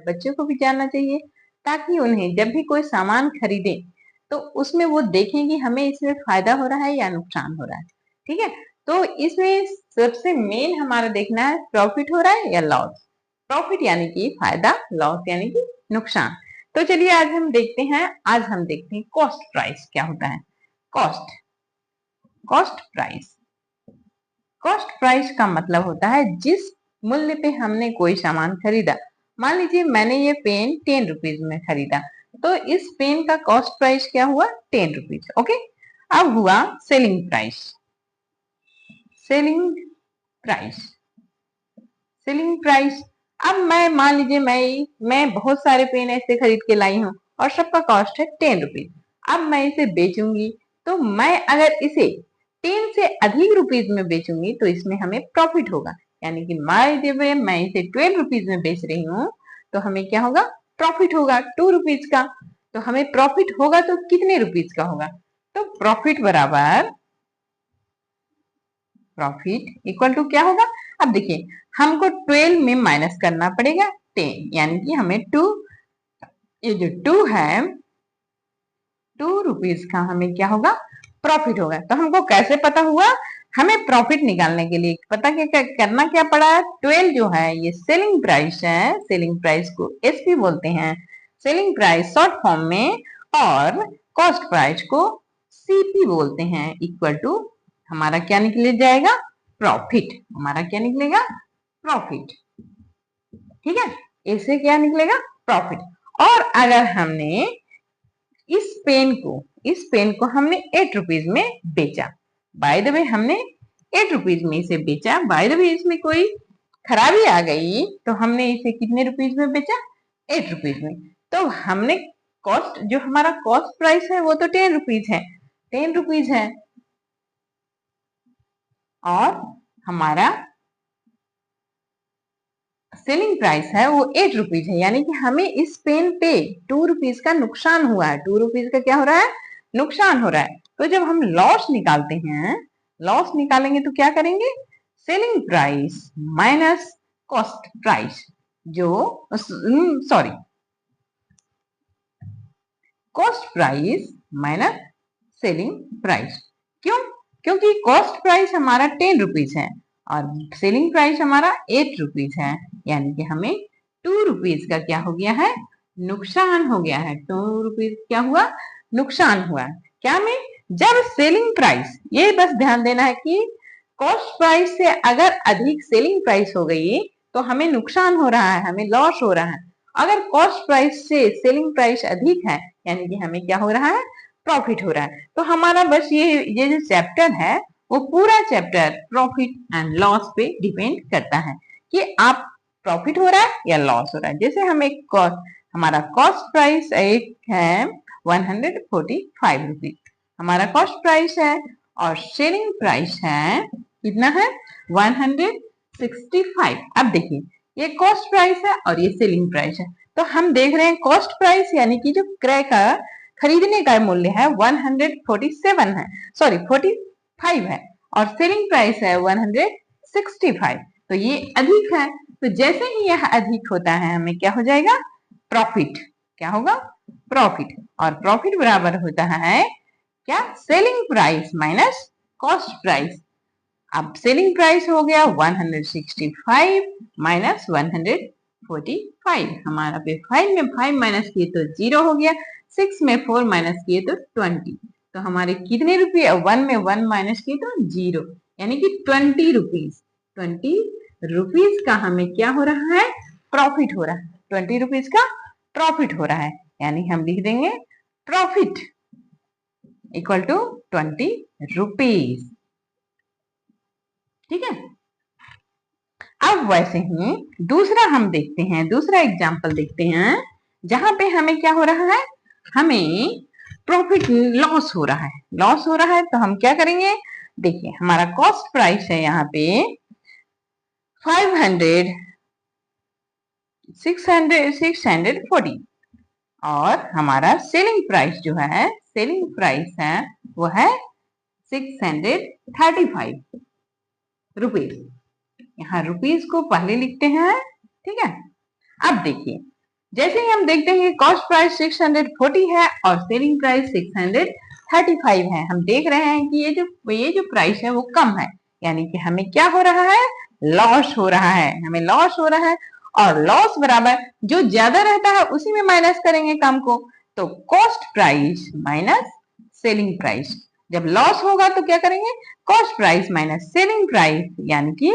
बच्चों को भी जानना चाहिए, ताकि उन्हें जब भी कोई सामान खरीदे तो उसमें वो देखें कि हमें इसमें फायदा हो रहा है या नुकसान हो रहा है। ठीक है, तो इसमें सबसे मेन हमारा देखना है प्रॉफिट हो रहा है या लॉस। प्रॉफिट यानी कि फायदा, लॉस यानी कि नुकसान। तो चलिए आज हम देखते हैं कॉस्ट प्राइस क्या होता है। Cost cost price cost price का मतलब होता है जिस मूल्य पे हमने कोई सामान खरीदा। मान लीजिए मैंने ये पेन 10 रुपीज में खरीदा, तो इस पेन का कॉस्ट प्राइस क्या हुआ, 10 रुपीज। ओके, अब हुआ selling price. Selling price selling price अब मैं मान लीजिए मैं बहुत सारे पेन ऐसे खरीद के लाई हूँ और सबका कॉस्ट है 10 रुपीज। अब मैं इसे बेचूंगी, तो मैं अगर इसे 10 से अधिक रुपीज में बेचूंगी तो इसमें हमें प्रॉफिट होगा। यानी कि मान लीजिए मैं इसे 12 रुपीज में बेच रही हूँ, तो हमें क्या होगा, प्रॉफिट होगा 2 रुपीज का। तो हमें प्रॉफिट होगा तो कितने रुपीज का होगा, तो प्रॉफिट बराबर प्रॉफिट इक्वल टू क्या होगा। अब देखिए हमको 12 में माइनस करना पड़ेगा 10, यानी कि हमें 2, ये जो 2 है 2 रुपीज का हमें क्या होगा, प्रॉफिट होगा। तो हमको कैसे पता हुआ, हमें प्रॉफिट निकालने के लिए पता क्या करना क्या पड़ा है। 12 जो है ये सेलिंग प्राइस है, सेलिंग प्राइस को एसपी बोलते हैं, सेलिंग प्राइस शॉर्ट फॉर्म में, और कॉस्ट प्राइस को सीपी बोलते हैं। इक्वल टू हमारा क्या निकल जाएगा, प्रॉफिट। हमारा क्या निकलेगा, प्रॉफिट। ठीक है, इससे क्या निकलेगा, प्रॉफिट। और अगर हमने इस पेन को हमने 8 रुपीज में बेचा, बाय द वे हमने 8 रुपीज में इसे बेचा, बाय द वे इसमें कोई खराबी आ गई तो हमने इसे कितने रुपीज में बेचा, 8 रुपीज में। तो हमने कॉस्ट, जो हमारा कॉस्ट प्राइस है वो तो 10 रुपीज है, 10 रुपीज है, और हमारा सेलिंग प्राइस है वो 8 रुपीज है। यानी कि हमें इस पेन पे 2 रुपीज का नुकसान हुआ है, 2 रुपीज का क्या हो रहा है, नुकसान हो रहा है। तो जब हम लॉस निकालते हैं, लॉस निकालेंगे तो क्या करेंगे, selling price minus cost price, जो sorry cost price minus selling price. क्यों, क्योंकि कॉस्ट प्राइस हमारा 10 रुपीज है और सेलिंग प्राइस हमारा 8 रुपीज है। यानी कि हमें 2 रुपीज का क्या हो गया है, नुकसान हो गया है। 2 रुपीज क्या हुआ, नुकसान हुआ। क्या में, जब सेलिंग प्राइस, ये बस ध्यान देना है कि कॉस्ट प्राइस से अगर अधिक सेलिंग प्राइस हो गई तो हमें नुकसान हो रहा है, हमें लॉस हो रहा है। अगर कॉस्ट प्राइस से सेलिंग प्राइस अधिक है यानी कि हमें क्या हो रहा है, प्रॉफिट हो रहा है। तो हमारा बस ये जो चैप्टर है वो पूरा चैप्टर प्रॉफिट एंड लॉस पे डिपेंड करता है कि आप प्रॉफिट हो रहा है या लॉस हो रहा है। जैसे हम एक हमारा कॉस्ट प्राइस एक है 145 रुपीज, हमारा कॉस्ट प्राइस है, और सेलिंग प्राइस है कितना है, 165। अब देखिए ये कॉस्ट प्राइस है और ये सेलिंग प्राइस है। तो हम देख रहे हैं कॉस्ट प्राइस यानी कि जो क्रय का खरीदने का मूल्य है 147 है, सॉरी 45 है, और सेलिंग प्राइस है 165। तो ये अधिक है, तो जैसे ही यह अधिक होता है हमें क्या हो जाएगा, प्रॉफिट। क्या होगा, प्रॉफिट। और प्रॉफिट बराबर होता है क्या, selling price minus cost price. अब सेलिंग प्राइस हो गया 165 माइनस 145। हमारा पे 5 में 5 माइनस किए तो 0 हो गया, 6 में 4 माइनस किए तो 20। तो हमारे कितने रुपये, 1 में 1 माइनस किए तो 0, यानी कि 20 रुपीज। 20 रुपीज का हमें क्या हो रहा है, प्रॉफिट हो रहा है। 20 रुपीज का प्रॉफिट हो रहा है, यानी हम लिख देंगे प्रॉफिट इक्वल टू 20 रुपीज। ठीक है, अब वैसे ही दूसरा हम देखते हैं, दूसरा एग्जाम्पल देखते हैं जहां पे हमें क्या हो रहा है, हमें प्रॉफिट लॉस हो रहा है, लॉस हो रहा है। तो हम क्या करेंगे, देखिए हमारा कॉस्ट प्राइस है यहाँ पे 500 640, और हमारा सेलिंग प्राइस जो है, सेलिंग प्राइस है वो है 635 रुपीज। यहाँ रुपीज को पहले लिखते हैं। ठीक है, अब देखिए जैसे ही हम देखते हैं कॉस्ट प्राइस 640 है और सेलिंग प्राइस 635 है, हम देख रहे हैं कि ये जो प्राइस है वो कम है, यानी कि हमें क्या हो रहा है, लॉस हो रहा है, हमें लॉस हो रहा है। और लॉस बराबर जो ज्यादा रहता है उसी में माइनस करेंगे कम को, तो cost price minus selling price. जब लॉस होगा तो क्या करेंगे, cost price minus selling price, यानी कि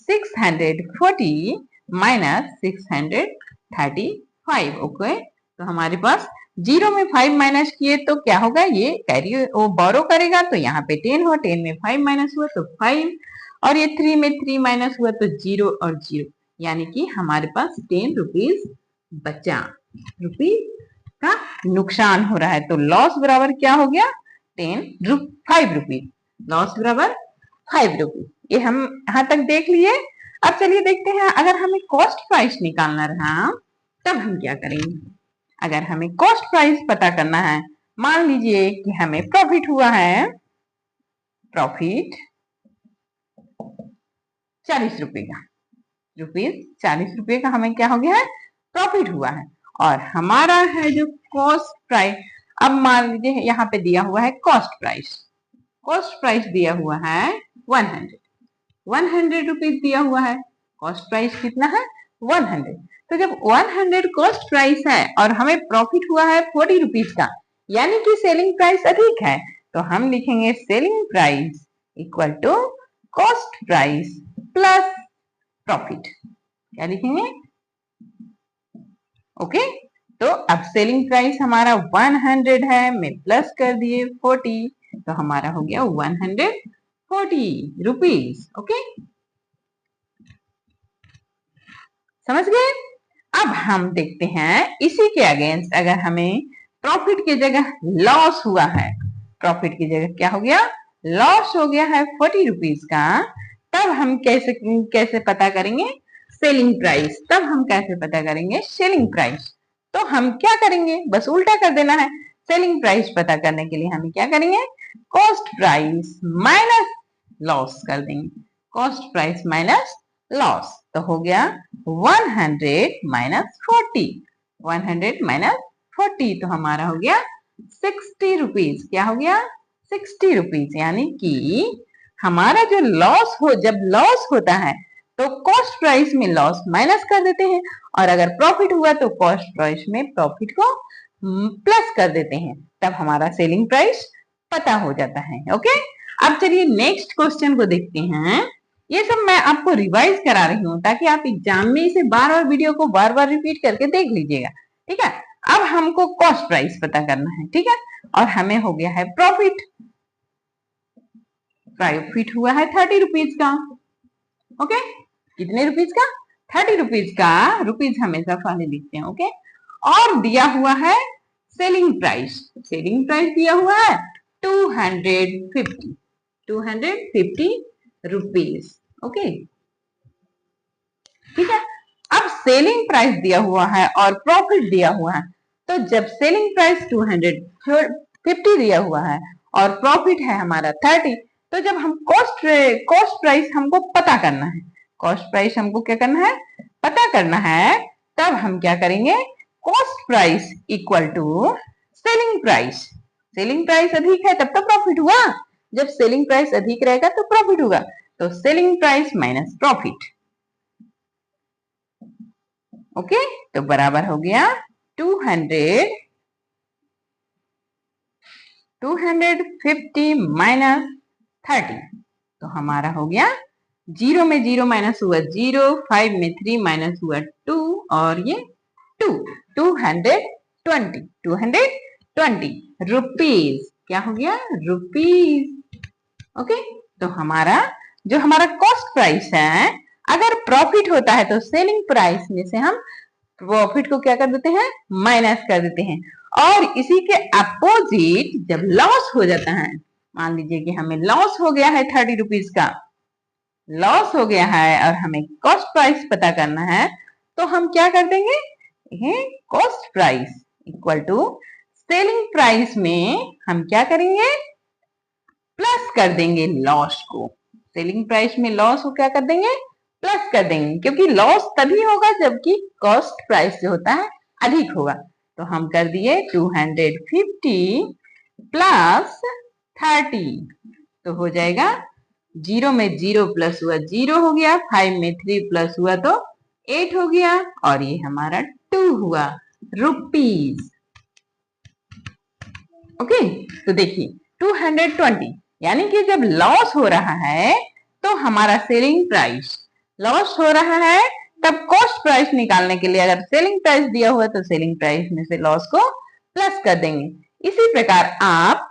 640 माइनस 635। ओके, तो हमारे पास 0 में 5 माइनस किए तो क्या होगा, ये कैरी वो बोरो करेगा तो यहाँ पे 10 हो, 10 में 5 माइनस हुआ तो 5, और ये 3 में 3 माइनस हुआ तो 0 और 0, यानी कि हमारे पास 10 रुपीज बचा, रुपीज का नुकसान हो रहा है। तो लॉस बराबर क्या हो गया, 5 रुपीज, लॉस बराबर 5 रुपीज। ये हम यहाँ तक देख लिए। अब चलिए देखते हैं, अगर हमें कॉस्ट प्राइस निकालना रहा तब हम क्या करेंगे। अगर हमें कॉस्ट प्राइस पता करना है, मान लीजिए कि हमें प्रॉफिट हुआ है, प्रॉफिट 40 रुपए का, रुपीज 40 रुपए का हमें क्या हो गया है, प्रॉफिट हुआ है। और हमारा है जो कॉस्ट प्राइस, अब मान लीजिए यहाँ पे दिया हुआ है कॉस्ट प्राइस, कॉस्ट प्राइस दिया हुआ है 100 रुपीज दिया हुआ है, कॉस्ट प्राइस कितना है 100। तो जब 100 कॉस्ट प्राइस है और हमें प्रॉफिट हुआ है 40 रुपीज का, यानी कि सेलिंग प्राइस अधिक है, तो हम लिखेंगे selling price equal to cost price plus profit. क्या लिखेंगे, ओके। तो अब सेलिंग प्राइस हमारा 100 है, मैं प्लस कर दिए 40, तो हमारा हो गया 140 रुपीज। ओके, समझ गए। अब हम देखते हैं इसी के अगेंस्ट, अगर हमें प्रॉफिट की जगह लॉस हुआ है, प्रॉफिट की जगह क्या हो गया, लॉस हो गया है 40 रुपीज का, तब हम कैसे पता करेंगे सेलिंग प्राइस, तब हम कैसे पता करेंगे सेलिंग प्राइस। तो हम क्या करेंगे, बस उल्टा कर देना है। सेलिंग प्राइस पता करने के लिए हम क्या करेंगे, कॉस्ट प्राइस माइनस लॉस कर देंगे, कॉस्ट प्राइस माइनस लॉस, तो हो गया 100 माइनस 40, 100 माइनस 40, तो हमारा हो गया 60 रुपीज। क्या हो गया, 60 रुपीज, यानी कि हमारा जो लॉस हो, जब लॉस होता है तो कॉस्ट प्राइस में लॉस माइनस कर देते हैं, और अगर प्रॉफिट हुआ तो कॉस्ट प्राइस में प्रॉफिट को प्लस कर देते हैं, तब हमारा सेलिंग प्राइस पता हो जाता है। ओके, अब चलिए नेक्स्ट क्वेश्चन को देखते हैं। ये सब मैं आपको रिवाइज करा रही हूँ ताकि आप एग्जाम में इसे बार बार वीडियो को बार बार रिपीट करके देख लीजिएगा, ठीक है। अब हमको कॉस्ट प्राइस पता करना है, ठीक है, और हमें हो गया है प्रॉफिट, प्रॉफिट हुआ है 30 रुपीज का। ओके, कितने रुपीज का, 30 रुपीज का, रुपीज हमेशा पहले लिखते हैं। ओके, और दिया हुआ है सेलिंग प्राइस, सेलिंग प्राइस दिया हुआ है 250 रुपीज। ओके, ठीक है। अब सेलिंग प्राइस दिया हुआ है और प्रॉफिट दिया हुआ है, तो जब सेलिंग प्राइस 250 दिया हुआ है और प्रॉफिट है हमारा 30, तो जब हम कॉस्ट प्राइस हमको पता करना है, कॉस्ट प्राइस हमको क्या करना है, पता करना है, तब हम क्या करेंगे, cost price equal to selling price. Selling price अधिक है तब तो प्रॉफिट हुआ, जब सेलिंग प्राइस अधिक रहेगा तो प्रॉफिट होगा, तो selling price minus profit. Okay, तो बराबर हो गया 250 माइनस 30, तो हमारा हो गया 0 में 0 माइनस हुआ 0, 5 में 3 माइनस हुआ 2, और ये 220 रुपीज। क्या हो गया, रुपीज। ओके, तो जो हमारा कॉस्ट प्राइस है, अगर प्रॉफिट होता है तो सेलिंग प्राइस में से हम प्रॉफिट को क्या कर देते हैं, माइनस कर देते हैं, और इसी के अपोजिट जब लॉस हो जाता है, मान लीजिए कि हमें लॉस हो गया है 30 रुपीज का, लॉस हो गया है और हमें कॉस्ट प्राइस पता करना है, तो हम क्या कर देंगे, cost price equal to selling price में हम क्या करेंगे, प्लस कर देंगे लॉस को, सेलिंग प्राइस में लॉस को क्या कर देंगे, प्लस कर देंगे, क्योंकि लॉस तभी होगा जबकि कॉस्ट प्राइस जो होता है अधिक होगा। तो हम कर दिए 250 प्लस 30, तो हो जाएगा 0 में 0 प्लस हुआ 0 हो गया, 5 में 3 प्लस हुआ तो 8 हो गया, और ये हमारा 2 हुआ रुपीज। ओके, तो देखिए 220, यानी कि जब लॉस हो रहा है तो हमारा सेलिंग प्राइस लॉस हो रहा है, तब कॉस्ट प्राइस निकालने के लिए अगर सेलिंग प्राइस दिया हुआ तो सेलिंग प्राइस में से लॉस को प्लस कर देंगे। इसी प्रकार आप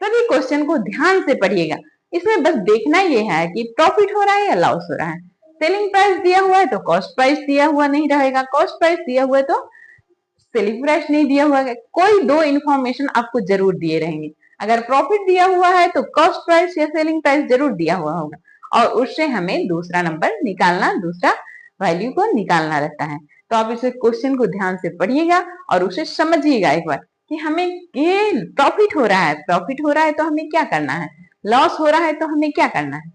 सभी क्वेश्चन को ध्यान से पढ़िएगा। इसमें बस देखना ये है कि प्रॉफिट हो रहा है या लॉस हो रहा है। सेलिंग प्राइस दिया हुआ है तो कॉस्ट प्राइस दिया हुआ नहीं रहेगा, कॉस्ट प्राइस दिया हुआ है तो सेलिंग प्राइस नहीं दिया हुआ है। कोई दो इंफॉर्मेशन आपको जरूर दिए रहेंगे। अगर प्रॉफिट दिया हुआ है तो कॉस्ट प्राइस या सेलिंग प्राइस जरूर दिया हुआ होगा, और उससे हमें दूसरा नंबर निकालना, दूसरा वैल्यू को निकालना रहता है। तो आप इसे क्वेश्चन को ध्यान से पढ़िएगा और उसे समझिएगा एक बार कि हमें ये प्रॉफिट हो रहा है, प्रॉफिट हो रहा है तो हमें क्या करना है, लॉस हो रहा है तो हमें क्या करना है।